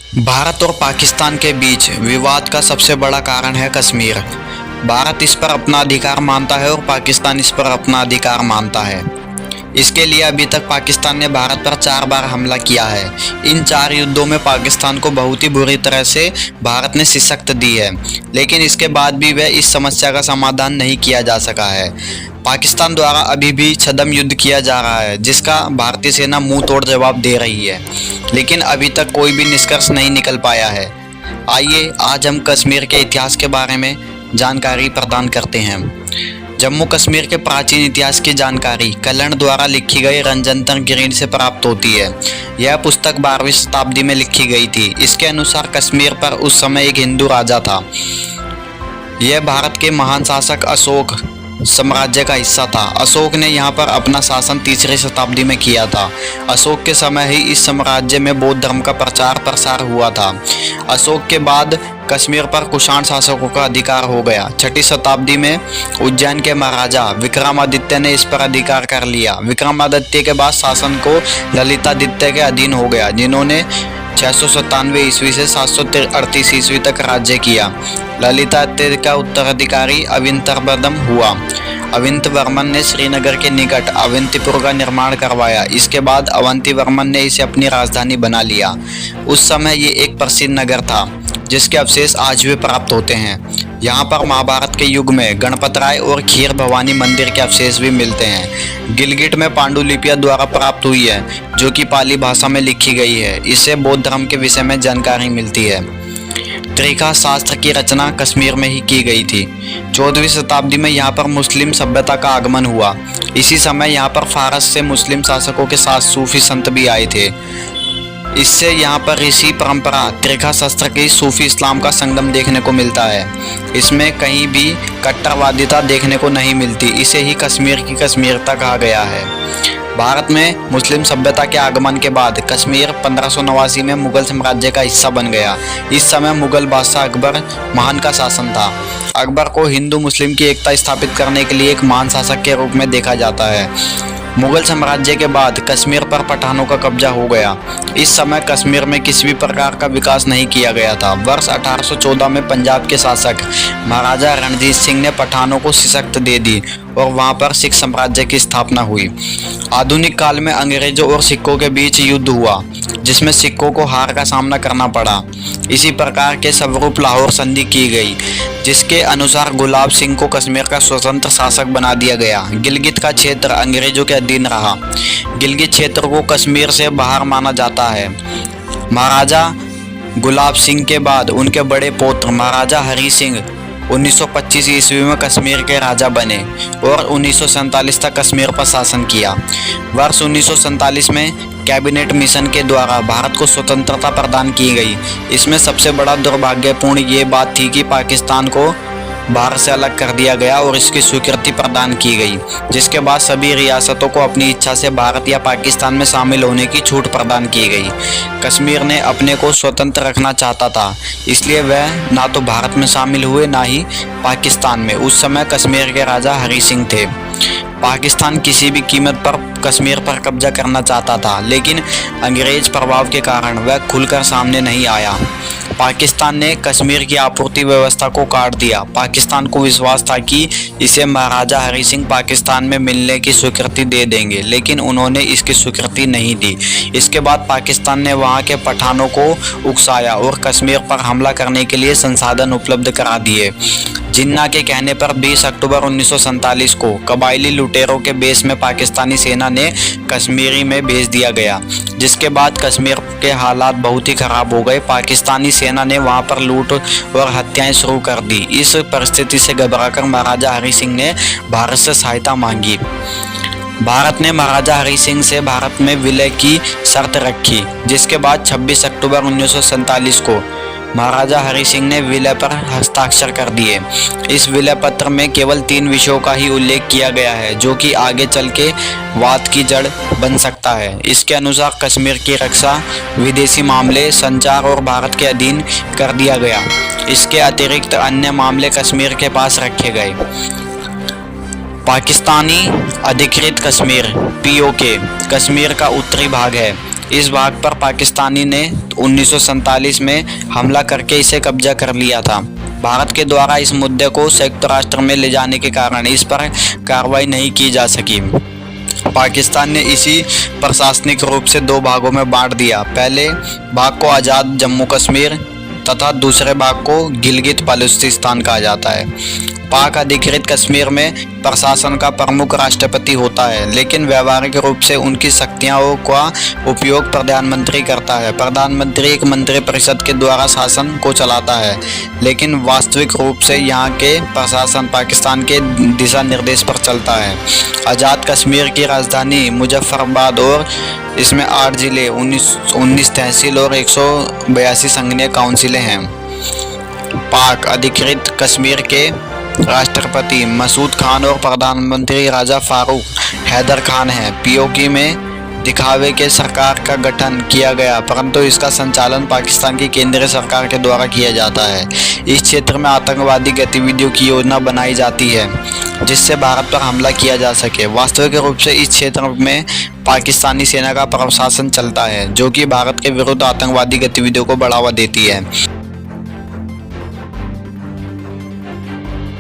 भारत और पाकिस्तान के बीच विवाद का सबसे बड़ा कारण है कश्मीर। भारत इस पर अपना अधिकार मानता है और पाकिस्तान इस पर अपना अधिकार मानता है। इसके लिए अभी तक पाकिस्तान ने भारत पर 4 बार हमला किया है। इन 4 युद्धों में पाकिस्तान को बहुत ही बुरी तरह से भारत ने शिकस्त दी है, लेकिन इसके बाद भी वह इस समस्या का समाधान नहीं किया जा सका है। पाकिस्तान द्वारा अभी भी छद्म युद्ध किया जा रहा है, जिसका भारतीय सेना मुंह तोड़ जवाब दे रही है, लेकिन अभी तक कोई भी निष्कर्ष नहीं निकल पाया है। आइए आज हम कश्मीर के इतिहास के बारे में जानकारी प्रदान करते हैं। जम्मू कश्मीर के प्राचीन इतिहास की जानकारी कल्याण द्वारा लिखी गई रणजंतर गिरीन से प्राप्त होती है। यह पुस्तक 12वीं शताब्दी में लिखी गई थी। इसके अनुसार कश्मीर पर उस समय एक हिंदू राजा था। यह भारत के महान शासक अशोक साम्राज्य का हिस्सा था। अशोक ने यहाँ पर अपना शासन 3री शताब्दी में किया था। अशोक के समय ही इस साम्राज्य में बौद्ध धर्म का प्रचार प्रसार हुआ था। अशोक के बाद कश्मीर पर कुषाण शासकों का अधिकार हो गया। 6ठी शताब्दी में उज्जैन के महाराजा विक्रमादित्य ने इस पर अधिकार कर लिया। विक्रमादित्य के बाद शासन को ललितादित्य के अधीन हो गया, जिन्होंने 697 ईस्वी से 738 ईस्वी तक राज्य किया। ललितादित्य का उत्तराधिकारी अवंतिवर्मन हुआ। अवंतिवर्मन ने श्रीनगर के निकट अवंतीपुर का निर्माण करवाया। इसके बाद अवंतिवर्मन ने इसे अपनी राजधानी बना लिया। उस समय ये एक प्रसिद्ध नगर था, जिसके अवशेष आज भी प्राप्त होते हैं। यहाँ पर महाभारत के युग में गणपतराय और खीर भवानी मंदिर के अवशेष भी मिलते हैं। गिलगिट में पांडुलिपियां द्वारा प्राप्त हुई है, जो कि पाली भाषा में लिखी गई है। इससे बौद्ध धर्म के विषय में जानकारी मिलती है। त्रिका शास्त्र की रचना कश्मीर में ही की गई थी। 14वीं शताब्दी में यहाँ पर मुस्लिम सभ्यता का आगमन हुआ। इसी समय यहाँ पर फारस से मुस्लिम शासकों के साथ सूफी संत भी आए थे। इससे यहाँ पर ऋषि परंपरा त्रिका शास्त्र की सूफी इस्लाम का संगम देखने को मिलता है। इसमें कहीं भी कट्टरवादिता देखने को नहीं मिलती। इसे ही कश्मीर की कश्मीरता कहा गया है। भारत में मुस्लिम सभ्यता के आगमन के बाद कश्मीर 1589 में मुगल साम्राज्य का हिस्सा बन गया। इस समय मुगल बादशाह अकबर महान का शासन था। अकबर को हिंदू मुस्लिम की एकता स्थापित करने के लिए एक महान शासक के रूप में देखा जाता है। मुगल साम्राज्य के बाद कश्मीर पर पठानों का कब्जा हो गया। इस समय कश्मीर में किसी भी प्रकार का विकास नहीं किया गया था। वर्ष 1814 में पंजाब के शासक महाराजा रणजीत सिंह ने पठानों को शिकस्त दे दी और वहां पर सिख साम्राज्य की स्थापना हुई। आधुनिक काल में अंग्रेजों और सिखों के बीच युद्ध हुआ, जिसमें सिखों को हार का सामना करना पड़ा। इसी प्रकार के स्वरूप लाहौर संधि की गई, जिसके अनुसार गुलाब सिंह को कश्मीर का स्वतंत्र शासक बना दिया गया। गिलगित का क्षेत्र अंग्रेजों के अधीन रहा। गिलगित क्षेत्र को कश्मीर से बाहर माना जाता है। महाराजा गुलाब सिंह के बाद उनके बड़े पौत्र महाराजा हरि सिंह 1925 ईस्वी में कश्मीर के राजा बने और 1947 तक कश्मीर पर शासन किया। वर्ष 1947 में कैबिनेट मिशन के द्वारा भारत को स्वतंत्रता प्रदान की गई। इसमें सबसे बड़ा दुर्भाग्यपूर्ण ये बात थी कि पाकिस्तान को भारत से अलग कर दिया गया और इसकी स्वीकृति प्रदान की गई, जिसके बाद सभी रियासतों को अपनी इच्छा से भारत या पाकिस्तान में शामिल होने की छूट प्रदान की गई। कश्मीर ने अपने को स्वतंत्र रखना चाहता था, इसलिए वह ना तो भारत में शामिल हुए ना ही पाकिस्तान में। उस समय कश्मीर के राजा हरि सिंह थे। पाकिस्तान किसी भी कीमत पर कश्मीर पर कब्जा करना चाहता था, लेकिन अंग्रेज प्रभाव के कारण वह खुलकर सामने नहीं आया। पाकिस्तान ने कश्मीर की आपूर्ति व्यवस्था को काट दिया। पाकिस्तान को विश्वास था कि इसे महाराजा हरि सिंह पाकिस्तान में मिलने की स्वीकृति दे देंगे, लेकिन उन्होंने इसकी स्वीकृति नहीं दी। इसके बाद पाकिस्तान ने वहां के पठानों को उकसाया और कश्मीर पर हमला करने के लिए संसाधन उपलब्ध करा दिए। जिन्ना के कहने पर 20 अक्टूबर 1947 को कबायली लुटेरों के बेस में पाकिस्तानी सेना ने कश्मीरी में भेज दिया गया, जिसके बाद कश्मीर के हालात बहुत ही खराब हो गए। पाकिस्तानी सेना ने वहां पर लूट और हत्याएं शुरू कर दी। इस परिस्थिति से घबराकर महाराजा हरि सिंह ने भारत से सहायता मांगी। भारत ने महाराजा हरि सिंह से भारत में विलय की शर्त रखी, जिसके बाद 26 अक्टूबर 1947 को महाराजा हरि सिंह ने विलय पर हस्ताक्षर कर दिए। इस विलय पत्र में केवल 3 विषयों का ही उल्लेख किया गया है, जो कि आगे चल के वाद की जड़ बन सकता है। इसके अनुसार कश्मीर की रक्षा, विदेशी मामले, संचार और भारत के अधीन कर दिया गया। इसके अतिरिक्त अन्य मामले कश्मीर के पास रखे गए। पाकिस्तानी अधिकृत कश्मीर (पीओके) कश्मीर का उत्तरी भाग है। इस भाग पर पाकिस्तानी ने 1947 में हमला करके इसे कब्जा कर लिया था। भारत के द्वारा इस मुद्दे को संयुक्त राष्ट्र में ले जाने के कारण इस पर कार्रवाई नहीं की जा सकी। पाकिस्तान ने इसी प्रशासनिक रूप से दो भागों में बांट दिया। पहले भाग को आज़ाद जम्मू कश्मीर तथा दूसरे भाग को गिलगित बाल्टिस्तान कहा जाता है। पाक अधिकृत कश्मीर में प्रशासन का प्रमुख राष्ट्रपति होता है, लेकिन व्यावहारिक रूप से उनकी शक्तियों का उपयोग प्रधानमंत्री करता है। प्रधानमंत्री एक मंत्रिपरिषद के द्वारा शासन को चलाता है, लेकिन वास्तविक रूप से यहाँ के प्रशासन पाकिस्तान के दिशा निर्देश पर चलता है। आज़ाद कश्मीर की राजधानी मुजफ्फराबाद और इसमें 8 जिले, 19 तहसील और 182 संघीय काउंसिलें हैं। पाक अधिकृत कश्मीर के राष्ट्रपति मसूद खान और प्रधानमंत्री राजा फारूक हैदर खान हैं। पीओके में दिखावे के सरकार का गठन किया गया, परंतु इसका संचालन पाकिस्तान की केंद्रीय सरकार के द्वारा किया जाता है। इस क्षेत्र में आतंकवादी गतिविधियों की योजना बनाई जाती है जिससे भारत पर हमला किया जा सके। वास्तविक रूप से इस क्षेत्र में पाकिस्तानी सेना का प्रशासन चलता है, जो कि भारत के विरुद्ध आतंकवादी गतिविधियों को बढ़ावा देती है।